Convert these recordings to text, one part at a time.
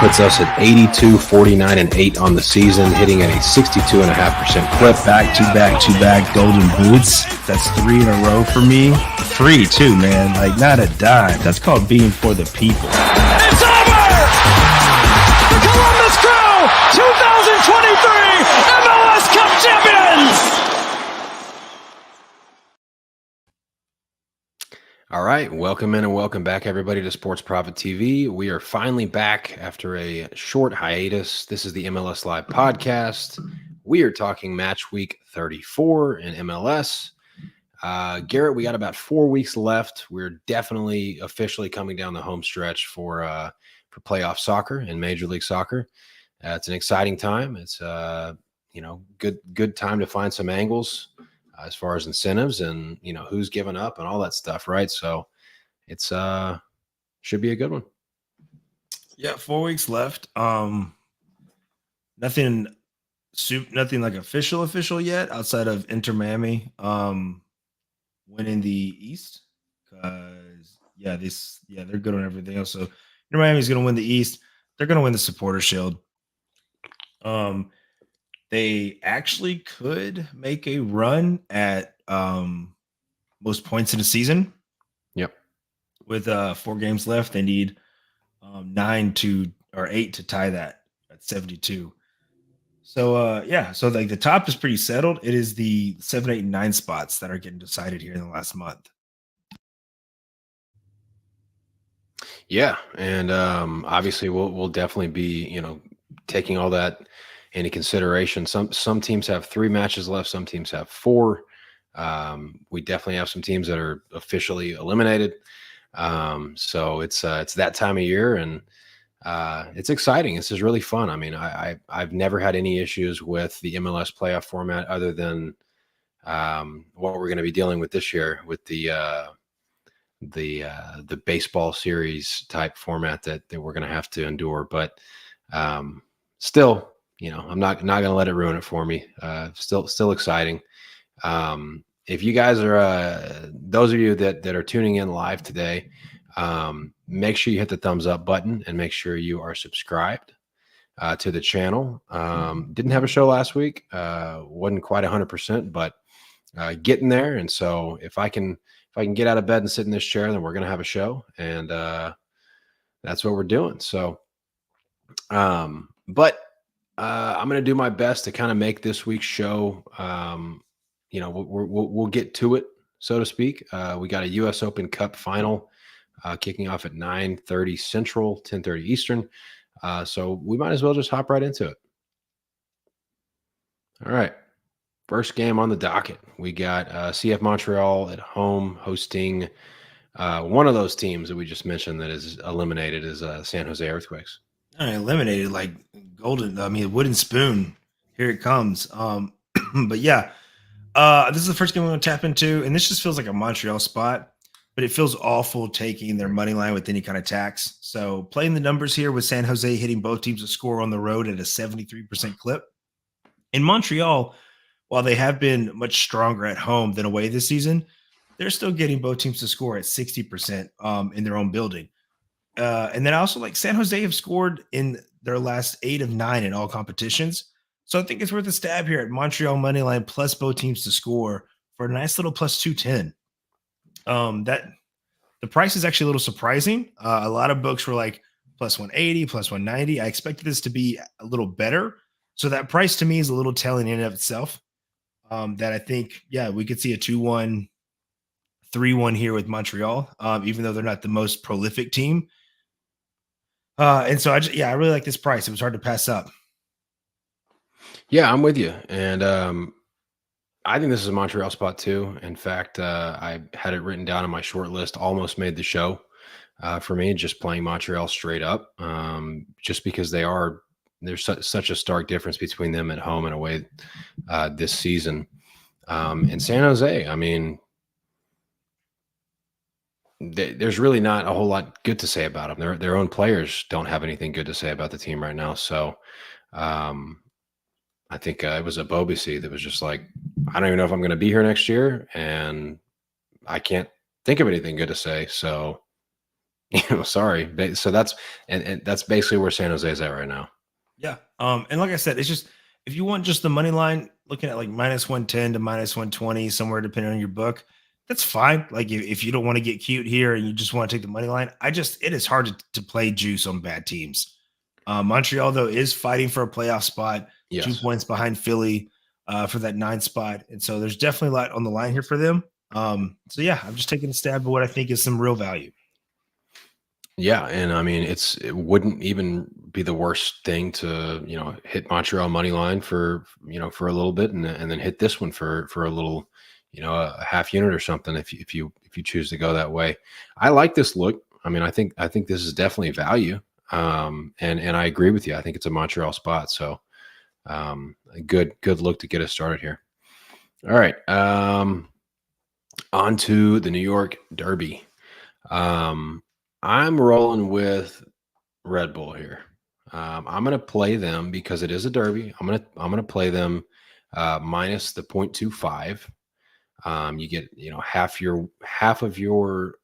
puts us at 82, 49, and 8 on the season, hitting at a 62.5% clip. Back-to-back golden boots. That's 3 in a row for me. 3 too, man. Like, not a dime. That's called being for the people. It's over! The Columbus Crew, 2023 MLS Cup champions! All right, welcome in and welcome back, everybody, to Sports Prophet TV. We are finally back after a short hiatus. This is the MLS Live podcast. We are talking match week 34 in MLS. Garrett, we got about 4 weeks left. We're definitely officially coming down the home stretch for playoff soccer and Major League Soccer. It's an exciting time. It's good time to find some angles as far as incentives and who's giving up and all that stuff, right? So it's should be a good one. Yeah, 4 weeks left. Nothing like official yet outside of Inter Miami winning the East, because they're good on everything else. So Inter Miami's going to win the East. They're going to win the Supporter Shield. They actually could make a run at most points in the season. Yep. With 4 games left, they need 8 to tie that at 72. So so like the top is pretty settled. It is the 7, 8, and 9 spots that are getting decided here in the last month. Yeah, and obviously we'll definitely be taking all that into consideration. Some teams have 3 matches left. Some teams have 4. We definitely have some teams that are officially eliminated. So it's that time of year, and it's exciting. This is really fun. I mean, I've never had any issues with the MLS playoff format other than what we're going to be dealing with this year with the baseball series type format that we're going to have to endure. But still, I'm not going to let it ruin it for me. Still exciting. If you guys are those of you that are tuning in live today, make sure you hit the thumbs up button and make sure you are subscribed to the channel. Didn't have a show last week. Wasn't quite 100%, but getting there. And so if I can get out of bed and sit in this chair, then we're going to have a show, and that's what we're doing. So, but I'm going to do my best to kind of make this week's show. We'll get to it, so to speak. We got a U.S. Open Cup final kicking off at 9:30 Central, 10:30 Eastern. So we might as well just hop right into it. All right. First game on the docket. We got CF Montreal at home hosting one of those teams that we just mentioned that is eliminated is San Jose Earthquakes. Eliminated like wooden spoon. Here it comes. But yeah, this is the first game we're going to tap into, and this just feels like a Montreal spot, but it feels awful taking their money line with any kind of tax. So playing the numbers here with San Jose hitting both teams to score on the road at a 73% clip. In Montreal, while they have been much stronger at home than away this season, they're still getting both teams to score at 60% in their own building. And then also, like, San Jose have scored in their last 8 of 9 in all competitions. So I think it's worth a stab here at Montreal money line plus both teams to score for a nice little plus 210. That the price is actually a little surprising. A lot of books were like plus 180, plus 190. I expected this to be a little better. So that price to me is a little telling in and of itself. That I think, we could see a 2-1, 3-1 here with Montreal, even though they're not the most prolific team. And so I really like this price. It was hard to pass up. Yeah, I'm with you. And I think this is a Montreal spot too. In fact, I had it written down on my short list, almost made the show for me, just playing Montreal straight up, just because there's such a stark difference between them at home and away this season. And San Jose, I mean, there's really not a whole lot good to say about them. Their own players don't have anything good to say about the team right now. So I think it was a Bobisi that was just like, I don't even know if I'm going to be here next year, and I can't think of anything good to say. So, Sorry. So that's and that's basically where San Jose is at right now. Yeah. And like I said, it's just if you want just the money line, looking at like -110 to -120, somewhere depending on your book, that's fine. Like if you don't want to get cute here and you just want to take the money line, it is hard to play juice on bad teams. Montreal though is fighting for a playoff spot, 2 Yes. points behind Philly for that 9th spot, and so there's definitely a lot on the line here for them. So yeah, I'm just taking a stab at what I think is some real value. Yeah, and I mean it wouldn't even be the worst thing to, hit Montreal money line for, for a little bit and then hit this one for a little, a half unit or something if you choose to go that way. I like this look. I mean, I think this is definitely value. And I agree with you. I think it's a Montreal spot. So a good look to get us started here. All right. On to the New York Derby. I'm rolling with Red Bull here. I'm going to play them because it is a derby. I'm going to play them minus the 0.25. You get half of your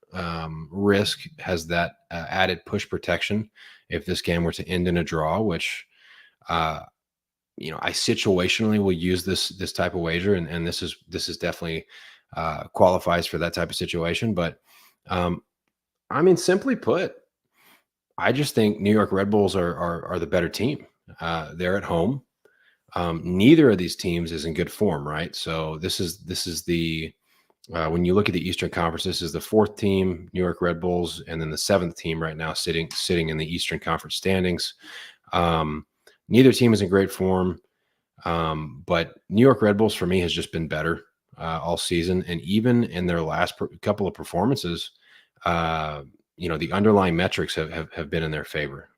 risk has that added push protection if this game were to end in a draw, which I situationally will use this type of wager, and this is definitely qualifies for that type of situation, but. I mean, simply put, I just think New York Red Bulls are the better team. They're at home. Neither of these teams is in good form, right? So this is the when you look at the Eastern Conference, this is the 4th team, New York Red Bulls, and then the 7th team right now sitting in the Eastern Conference standings. Neither team is in great form, but New York Red Bulls for me has just been better all season, and even in their last couple of performances. The underlying metrics have been in their favor.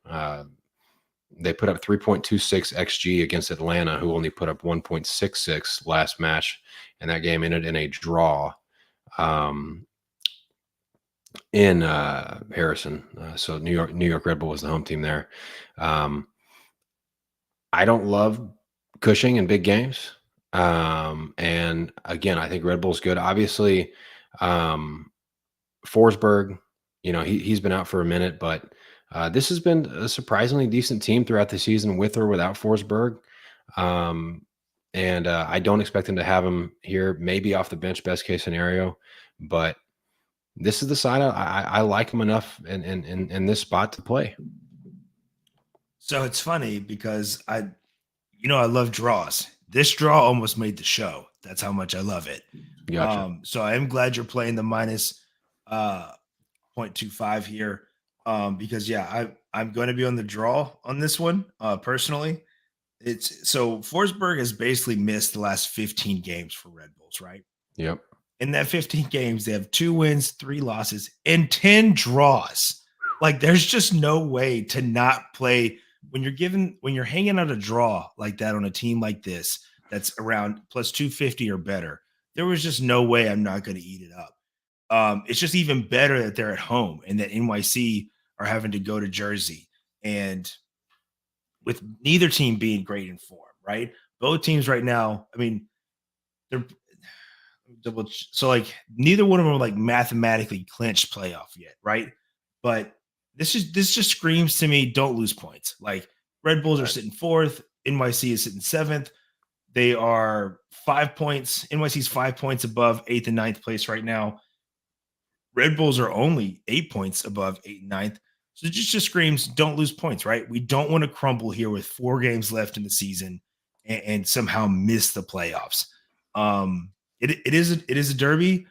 They put up 3.26 XG against Atlanta, who only put up 1.66 last match, and that game ended in a draw in Harrison. So New York Red Bull was the home team there. I don't love Cushing in big games, and again, I think Red Bull's good. Obviously. Forsberg, he's been out for a minute, but this has been a surprisingly decent team throughout the season with or without Forsberg. And I don't expect him to have him here, maybe off the bench, best case scenario. But this is the side I like him enough in this spot to play. So it's funny because I love draws. This draw almost made the show. That's how much I love it. Gotcha. So I am glad you're playing the minus 0.25 here because I'm going to be on the draw on this one personally. So Forsberg has basically missed the last 15 games for Red Bulls, right? Yep. In that 15 games, they have 2 wins, 3 losses, and 10 draws. Like there's just no way to not play when you're hanging out a draw like that on a team like this that's around plus 250 or better. There was just no way I'm not going to eat it up. It's just even better that they're at home and that NYC are having to go to Jersey, and with neither team being great in form, right? Both teams right now, I mean, they're so like neither one of them are like mathematically clinched playoff yet, right? But this just screams to me, don't lose points. Like Red Bulls are sitting 4th, NYC is sitting 7th. They are 5 points. NYC's 5 points above 8th and 9th place right now. Red Bulls are only 8 points above 8th and 9th. So it just screams, don't lose points, right? We don't want to crumble here with 4 games left in the season and somehow miss the playoffs. It is a derby,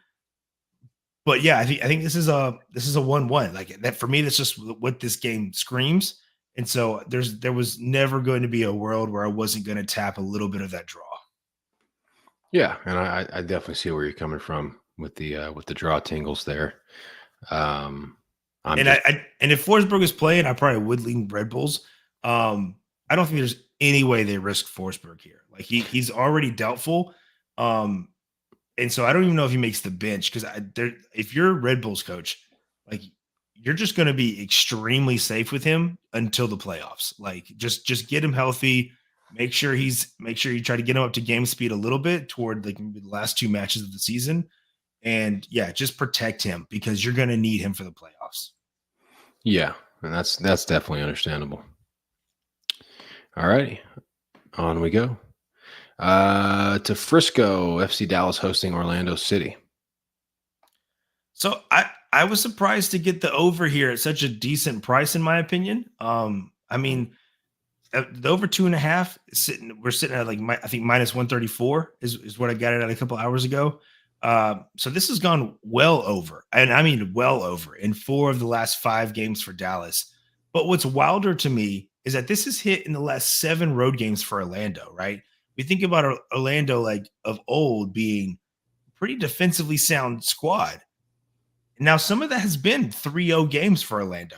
but yeah, I think this is a 1-1. Like that for me, that's just what this game screams. And so there was never going to be a world where I wasn't going to tap a little bit of that draw. Yeah, and I definitely see where you're coming from with the draw tingles there. And if Forsberg is playing, I probably would lean Red Bulls. I don't think there's any way they risk Forsberg here. Like he's already doubtful. And so I don't even know if he makes the bench because if you're a Red Bulls coach, like you're just going to be extremely safe with him until the playoffs. Like just get him healthy. Make sure you try to get him up to game speed a little bit toward like maybe the last 2 matches of the season. And yeah, just protect him because you're going to need him for the playoffs. Yeah, and that's definitely understandable. All righty, on we go. To Frisco, FC Dallas hosting Orlando City. So I was surprised to get the over here at such a decent price, in my opinion. I mean, the over 2.5 we're sitting at like I think minus 134 is what I got it at a couple hours ago. So this has gone well over, and I mean well over in 4 of the last 5 games for Dallas. But what's wilder to me is that this is hit in the last 7 road games for Orlando, right? We think about Orlando like of old being pretty defensively sound squad. Now, some of that has been 3-0 games for Orlando.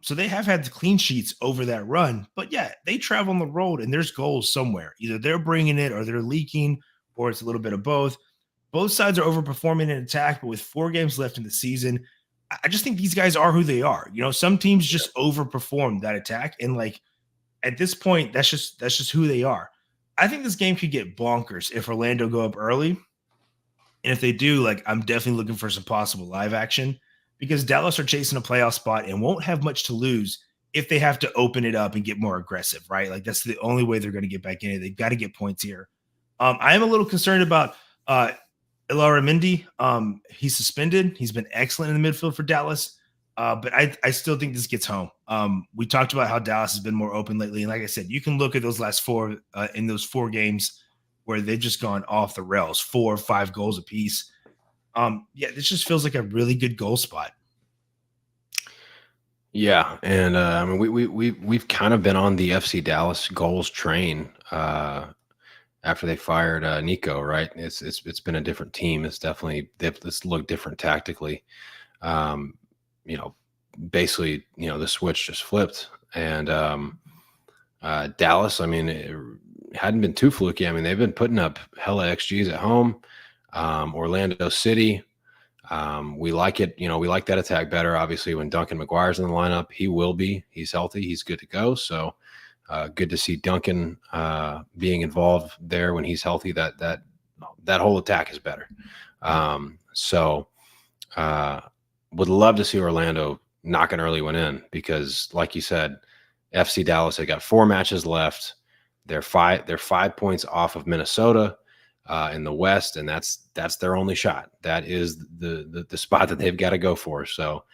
So they have had the clean sheets over that run. But yeah, they travel on the road and there's goals somewhere. Either they're bringing it or they're leaking, or it's a little bit of both. Both sides are overperforming in attack, but with 4 games left in the season, I just think these guys are who they are. You know, some teams just overperform that attack. And like at this point, that's just who they are. I think this game could get bonkers if Orlando go up early. And if they do, like, I'm definitely looking for some possible live action because Dallas are chasing a playoff spot and won't have much to lose if they have to open it up and get more aggressive, right? Like, that's the only way they're going to get back in it. They've got to get points here. I am a little concerned about Mendy. He's suspended. He's been excellent in the midfield for Dallas. But I still think this gets home. We talked about how Dallas has been more open lately. And like I said, you can look at those last 4 in those 4 games where they've just gone off the rails, 4 or 5 goals apiece. Yeah, this just feels like a really good goal spot. Yeah, and I mean we've kind of been on the FC Dallas goals train after they fired Nico, right? It's been a different team. It's definitely it's looked different tactically. You know, basically, you know, the switch just flipped, and Dallas, I mean, it hadn't been too fluky. I mean, they've been putting up hella XGs at home. Orlando City, we like it. You know, we like that attack better. Obviously, when Duncan McGuire's in the lineup, he will be. He's healthy. He's good to go. So good to see Duncan being involved there when he's healthy. That whole attack is better. Would love to see Orlando knock an early one in because, like you said, FC Dallas, they got 4 matches left. They're 5 points off of Minnesota in the West, and that's their only shot. That is the spot that they've got to go for. So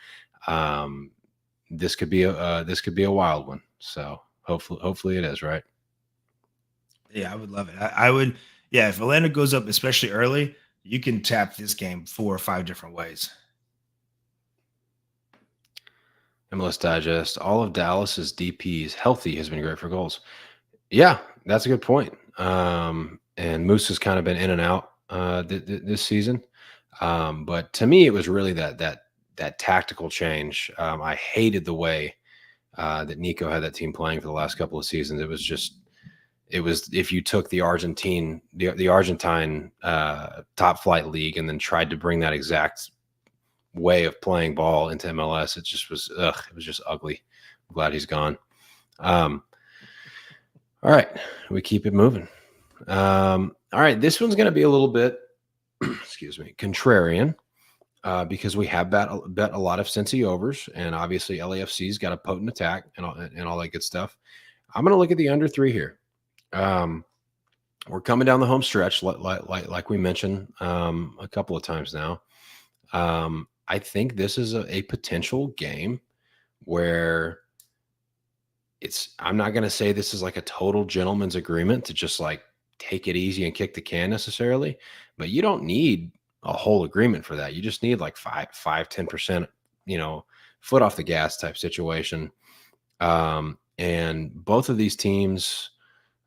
this could be a wild one. So hopefully it is, right? Yeah, I would love it. I would. Yeah, if Orlando goes up, especially early, you can tap this game 4 or 5 different ways. MLS Digest, all of Dallas's DPs healthy has been great for goals. Yeah, that's a good point. And Moose has kind of been in and out this season. But to me, it was really that tactical change. I hated the way that Nico had that team playing for the last couple of seasons. It was if you took the Argentine top flight league and then tried to bring that exact way of playing ball into MLS, it just was it was just ugly. I'm glad he's gone. All right, we keep it moving. All right, this one's going to be a little bit excuse me, contrarian because we have bet a lot of Cincy overs, and obviously LAFC's got a potent attack and all that good stuff. I'm going to look at the under 3 here. We're coming down the home stretch, like we mentioned a couple of times now. I think this is a potential game where I'm not going to say this is like a total gentleman's agreement to just like take it easy and kick the can necessarily, but you don't need a whole agreement for that. You just need like 10%, foot off the gas type situation. And both of these teams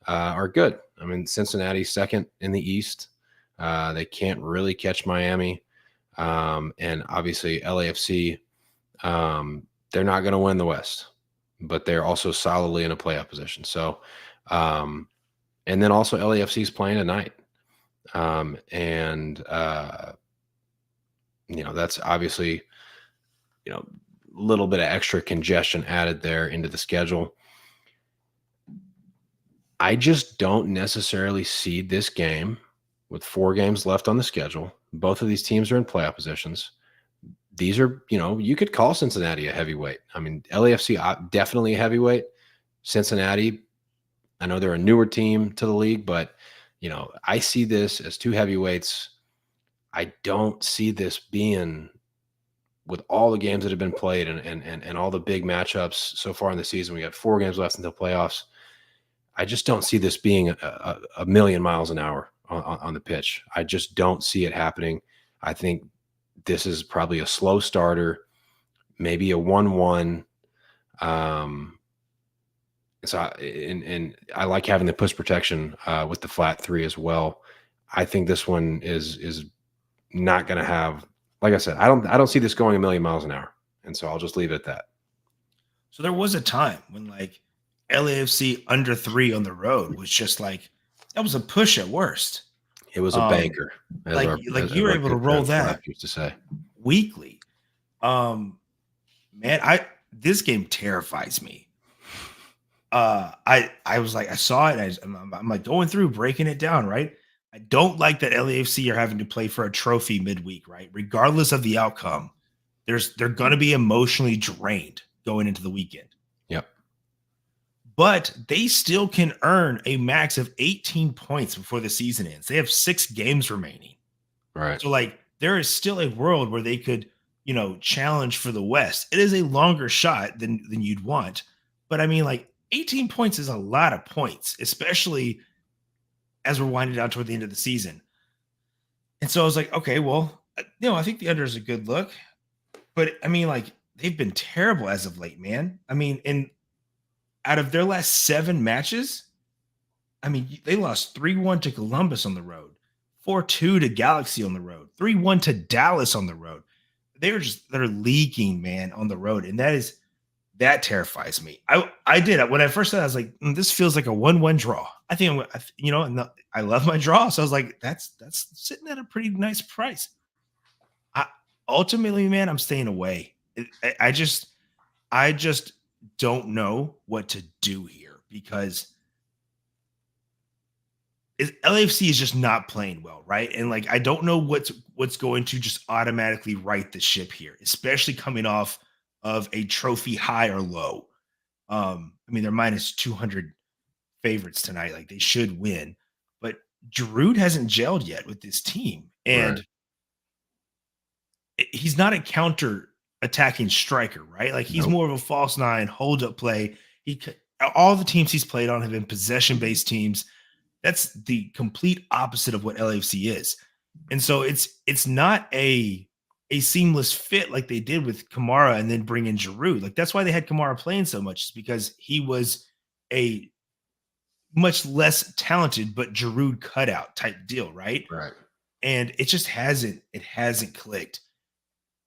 are good. I mean, Cincinnati's second in the East. They can't really catch Miami. And obviously LAFC, they're not going to win the West, but they're also solidly in a playoff position. So, and then also LAFC is playing tonight. That's obviously, a little bit of extra congestion added there into the schedule. I just don't necessarily see this game with 4 games left on the schedule. Both of these teams are in playoff positions. these are, you could call Cincinnati a heavyweight. I mean, LAFC definitely a heavyweight. Cincinnati, I know they're a newer team to the league, but I see this as two heavyweights. I don't see this being, with all the games that have been played and all the big matchups so far in the season. We got 4 games left until playoffs. I just don't see this being a million miles an hour on the pitch. I just don't see it happening. I think this is probably a slow starter, maybe a 1-1. So I like having the push protection with the flat 3 as well. I think this one is not going to have, like I said, I don't see this going a million miles an hour, and so I'll just leave it at that. So there was a time when like LAFC under 3 on the road was just like, that was a push at worst. It was a banker, you were able to roll that used to say weekly. Man, this game terrifies me. I was like, I saw it. I'm like going through, breaking it down, right? I don't like that LAFC are having to play for a trophy midweek, right? Regardless of the outcome, they're going to be emotionally drained going into the weekend. Yep. But they still can earn a max of 18 points before the season ends. They have 6 games remaining. Right. So like there is still a world where they could, challenge for the West. It is a longer shot than you'd want. But I mean, like 18 points is a lot of points, especially as we're winding down toward the end of the season. And so I was like, okay, well, I think the under is a good look. But I mean, like, they've been terrible as of late, man. I mean, out of their last 7 matches, I mean, they lost 3-1 to Columbus on the road, 4-2 to Galaxy on the road, 3-1 to Dallas on the road. They're leaking, man, on the road. And that terrifies me. I did. When I first said it, I was like, this feels like a 1-1 draw. I think I love my draw. So I was like, that's sitting at a pretty nice price. Ultimately, man, I'm staying away. I just don't know what to do here because LAFC is just not playing well, right? And like I don't know what's going to just automatically right the ship here, especially coming off of a trophy high or low. I mean, they're minus 200 favorites tonight. Like they should win, but Giroud hasn't gelled yet with this team, and he's not a counter attacking striker, right? Like he's more of a false 9, hold up play. All the teams he's played on have been possession based teams. That's the complete opposite of what LAFC is. And so it's not a seamless fit like they did with Kamara and then bring in Giroud. Like that's why they had Kamara playing so much, is because he was a much less talented but Giroud cutout type deal, right? Right. And it just hasn't clicked.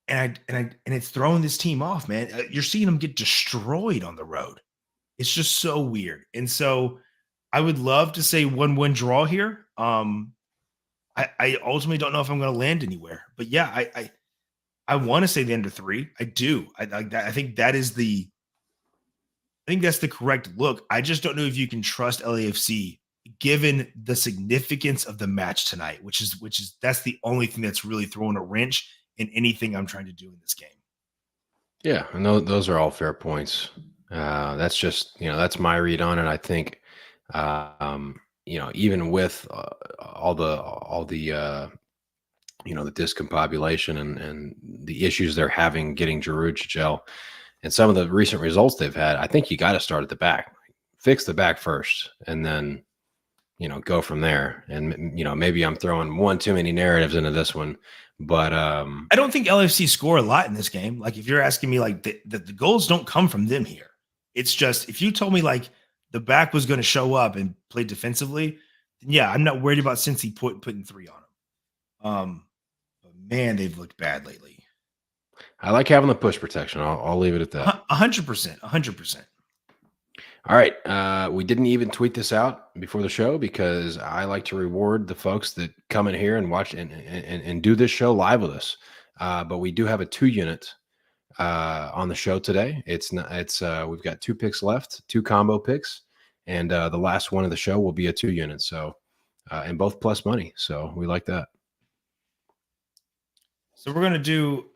And it's throwing this team off, man. You're seeing them get destroyed on the road. It's just so weird. And so I would love to say 1-1 draw here. I ultimately don't know if I'm going to land anywhere, but yeah, I want to say the under 3. I do. I think that's the correct look. I just don't know if you can trust LAFC given the significance of the match tonight, which is that's the only thing that's really throwing a wrench in anything I'm trying to do in this game. Yeah, and those are all fair points. That's just that's my read on it. I think even with all the the discombobulation and the issues they're having getting Giroud to gel and some of the recent results they've had, I think you got to start at the back, fix the back first, and then go from there. And maybe I'm throwing one too many narratives into this one, but I don't think LAFC score a lot in this game. Like if you're asking me, like the goals don't come from them here. It's just if you told me like the back was going to show up and play defensively, then yeah, I'm not worried about Cincy putting 3 on them. But man, they've looked bad lately. I like having the push protection. I'll leave it at that. 100%. All right. We didn't even tweet this out before the show because I like to reward the folks that come in here and watch and do this show live with us. But we do have a 2-unit on the show today. We've got 2 picks left, 2 combo picks, and the last one of the show will be a 2-unit. So, and both plus money. So we like that. So we're going to do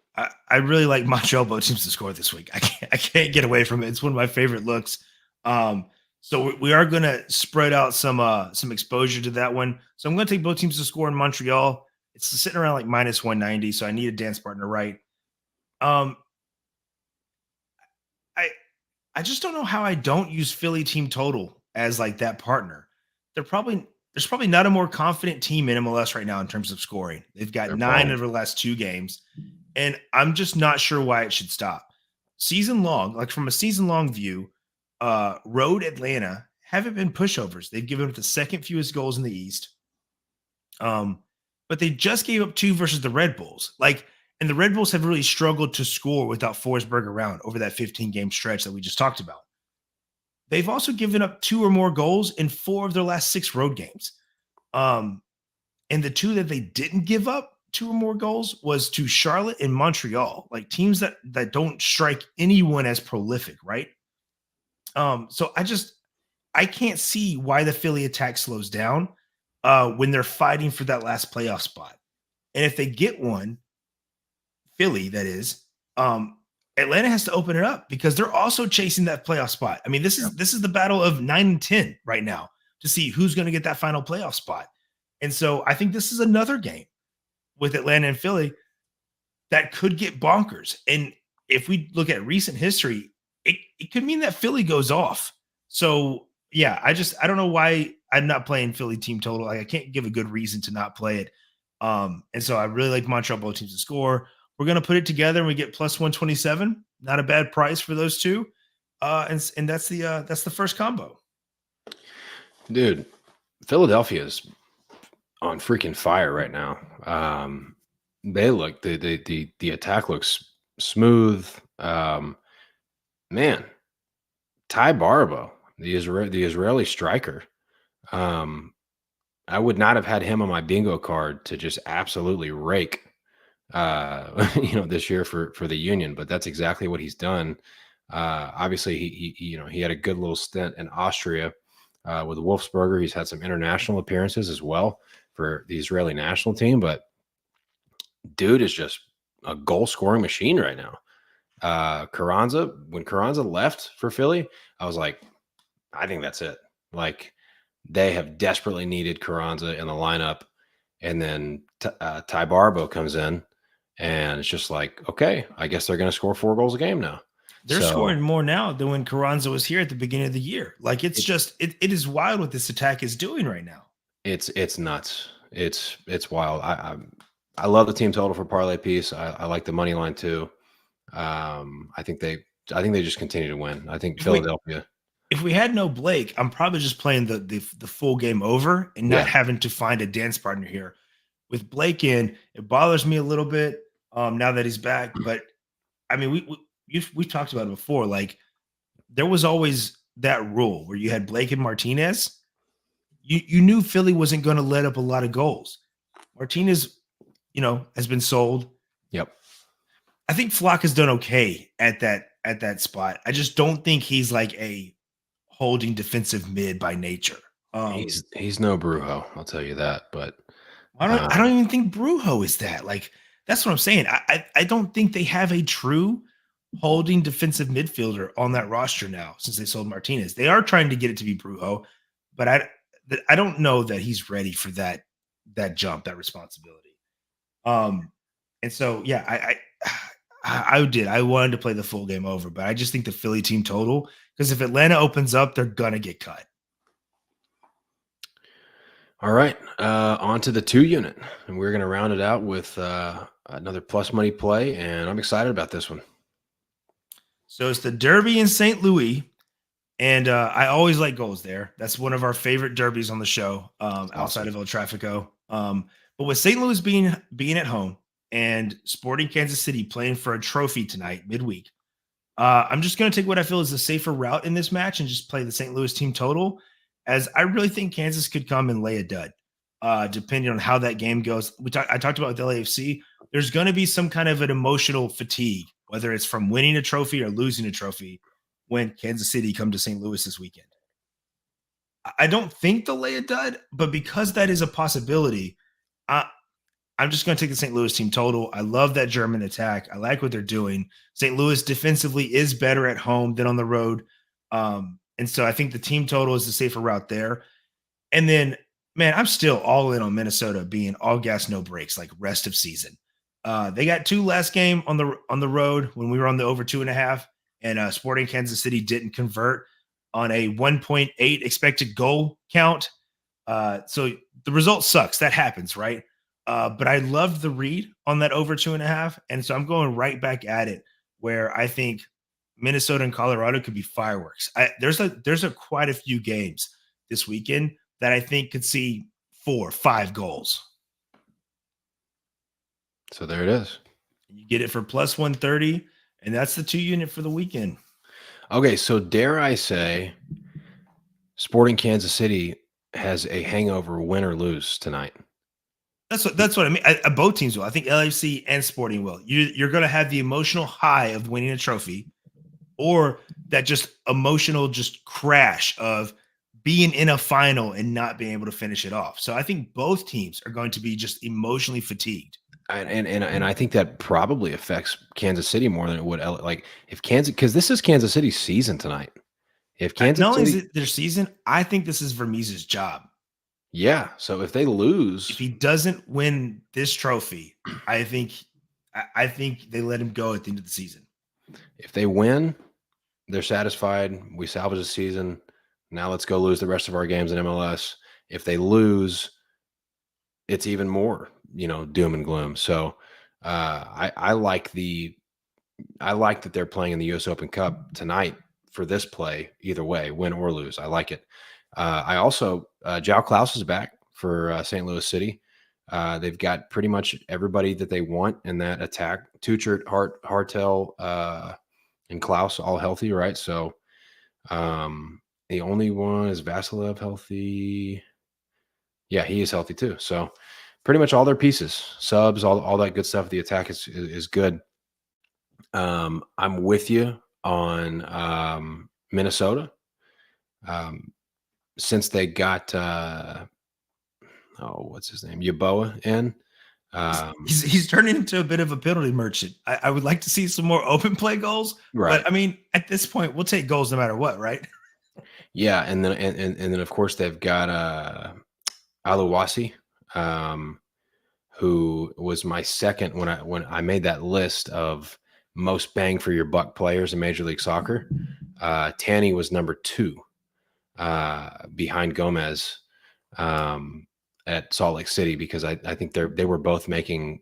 I really like Montreal both teams to score this week. I can't get away from it. It's one of my favorite looks. So we are going to spread out some exposure to that one. So I'm going to take both teams to score in Montreal. It's sitting around like minus 190. So I need a dance partner, right? I just don't know how I don't use Philly team total as like that partner. There's probably not a more confident team in MLS right now in terms of scoring. They've got 9 over the last 2 games. And I'm just not sure why it should stop. Season long, like from a season long view, road Atlanta haven't been pushovers. They've given up the second fewest goals in the East. But they just gave up 2 versus the Red Bulls. And the Red Bulls have really struggled to score without Forsberg around over that 15-game stretch that we just talked about. They've also given up 2 or more goals in 4 of their last 6 road games. And the 2 that they didn't give up 2 or more goals was to Charlotte and Montreal, like teams that don't strike anyone as prolific, right? So I can't see why the Philly attack slows down when they're fighting for that last playoff spot. And if they get one, Philly, that is, Atlanta has to open it up because they're also chasing that playoff spot. I mean, this is the battle of 9 and 10 right now to see who's going to get that final playoff spot. And so I think this is another game with Atlanta and Philly that could get bonkers. And if we look at recent history, it could mean that Philly goes off. So yeah, I don't know why I'm not playing Philly team total. Like I can't give a good reason to not play it. And so I really like Montreal both teams to score. We're going to put it together and we get plus 127. Not a bad price for those two. And that's the first combo. Dude, Philadelphia's on freaking fire right now. They look the attack looks smooth. Man, Ty Barbo, the Israeli striker. I would not have had him on my bingo card to just absolutely rake this year for the Union, but that's exactly what he's done. Obviously he had a good little stint in Austria with Wolfsberger. He's had some international appearances as well for the Israeli national team, but dude is just a goal scoring machine right now. When Carranza left for Philly, I was like, I think that's it. Like they have desperately needed Carranza in the lineup, and then Ty Barbo comes in, and it's just like, okay, I guess they're going to score 4 goals a game now. They're scoring more now than when Carranza was here at the beginning of the year. Like it is wild what this attack is doing right now. It's nuts. It's wild. I love the team total for parlay piece. I like the money line too. I think they just continue to win. I think Philadelphia. If we had no Blake, I'm probably just playing the full game over and not having to find a dance partner here. With Blake in, it bothers me a little bit now that he's back. But I mean, we've talked about it before. Like there was always that rule where you had Blake and Martinez. You knew Philly wasn't going to let up a lot of goals. Martinez, has been sold. Yep. I think Flock has done okay at that spot. I just don't think he's like a holding defensive mid by nature. He's no Brujo, I'll tell you that. But I don't even think Brujo is that. Like that's what I'm saying. I don't think they have a true holding defensive midfielder on that roster now since they sold Martinez. They are trying to get it to be Brujo, but I don't know that he's ready for that jump, that responsibility. And so yeah, I wanted to play the full game over, but I just think the Philly team total, because if Atlanta opens up, they're gonna get cut. All right, on to the 2 unit, and we're gonna round it out with another plus money play, and I'm excited about this one. So it's the Derby in St. Louis, and I always like goals there. That's one of our favorite derbies on the show, outside of El Trafico. But with St. Louis being at home and Sporting Kansas City playing for a trophy tonight, midweek, I'm just going to take what I feel is the safer route in this match and just play the St. Louis team total, as I really think Kansas could come and lay a dud, depending on how that game goes. I talked about with LAFC. There's going to be some kind of an emotional fatigue, whether it's from winning a trophy or losing a trophy, when Kansas City come to St. Louis this weekend. I don't think they'll lay a dud, but because that is a possibility, I'm just going to take the St. Louis team total. I love that German attack. I like what they're doing. St. Louis defensively is better at home than on the road. And so I think the team total is the safer route there. And then, man, I'm still all in on Minnesota being all gas, no breaks, like rest of season. They got 2 last game on the road when we were on the over 2.5, and Sporting Kansas City didn't convert on a 1.8 expected goal count. So the result sucks. That happens, right? But I loved the read on that over 2.5. And so I'm going right back at it where I think Minnesota and Colorado could be fireworks. There's a quite a few games this weekend that I think could see 4 or 5 goals. So there it is. You get it for plus 130, and that's the 2 unit for the weekend. Okay, so dare I say Sporting Kansas City has a hangover, win or lose tonight. That's what I mean. Both teams will. I think LAFC and Sporting will. You're going to have the emotional high of winning a trophy, or that just emotional crash of being in a final and not being able to finish it off. So I think both teams are going to be just emotionally fatigued. And I think that probably affects Kansas City more than it would like if Kansas, because this is Kansas City's season tonight. If Kansas not only City, is it their season, I think this is Vermees's job. Yeah. So if they lose, if he doesn't win this trophy, I think they let him go at the end of the season. If they win, they're satisfied. We salvage the season. Now let's go lose the rest of our games in MLS. If they lose, it's even more, doom and gloom. So I like that they're playing in the U.S. Open Cup tonight for this play. Either way, win or lose, I like it. I also João Klaus is back for St. Louis City. They've got pretty much everybody that they want in that attack. Tuchert, Hartel, and Klaus all healthy, right? So the only one is Vasilev healthy. Yeah, he is healthy too. So pretty much all their pieces, subs, all that good stuff. The attack is good. I'm with you on Minnesota. Since they got what's his name, Yeboah in. He's turning into a bit of a penalty merchant. I would like to see some more open play goals, right? But I mean, at this point, we'll take goals no matter what, right? Yeah, and then of course they've got Aluwasi, who was my second when I made that list of most bang for your buck players in Major League Soccer. Tanny was number 2 behind Gomez at Salt Lake City, because I think they were both making,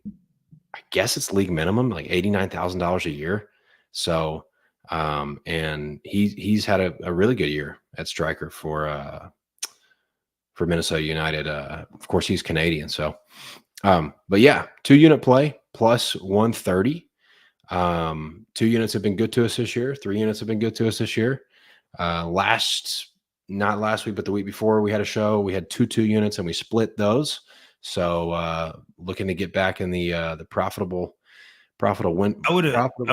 I guess it's league minimum, like $89,000 a year. So and he's had a really good year at striker for Minnesota United. Of course, he's Canadian. So, but yeah, 2 unit play plus 130. 2 units have been good to us this year. 3 units have been good to us this year. Not last week, but the week before we had a show, we had 2 units and we split those. So looking to get back in the profitable win. I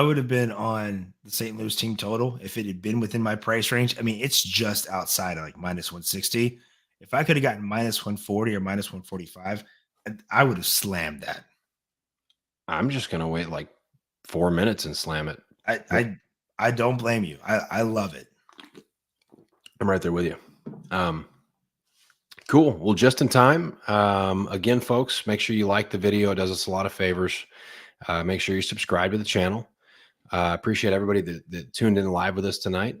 would have been on the St. Louis team total if it had been within my price range. I mean, it's just outside of like minus 160. If I could have gotten minus 140 or minus 145, I would have slammed that. I'm just gonna wait like 4 minutes and slam it. I don't blame you. I love it. I'm right there with you. Cool. Well, just in time. Again, folks, make sure you like the video. It does us a lot of favors. Make sure you subscribe to the channel. Appreciate everybody that tuned in live with us tonight.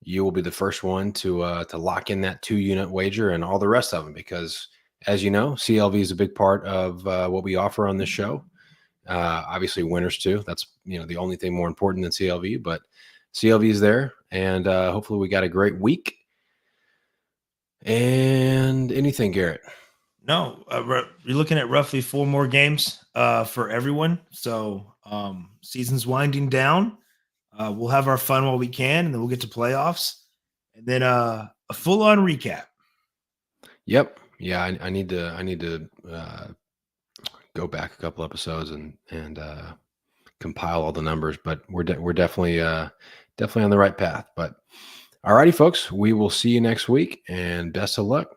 You will be the first one to lock in that 2 unit wager and all the rest of them, because as you know, CLV is a big part of what we offer on this show. Obviously winners too. That's, the only thing more important than CLV, but CLV is there, and hopefully we got a great week. And anything, Garrett? No, you're looking at roughly 4 more games for everyone. So season's winding down. We'll have our fun while we can, and then we'll get to playoffs, and then a full-on recap. Yep. Yeah, I need to go back a couple episodes and compile all the numbers, but we're definitely on the right path. But all righty, folks, we will see you next week, and best of luck.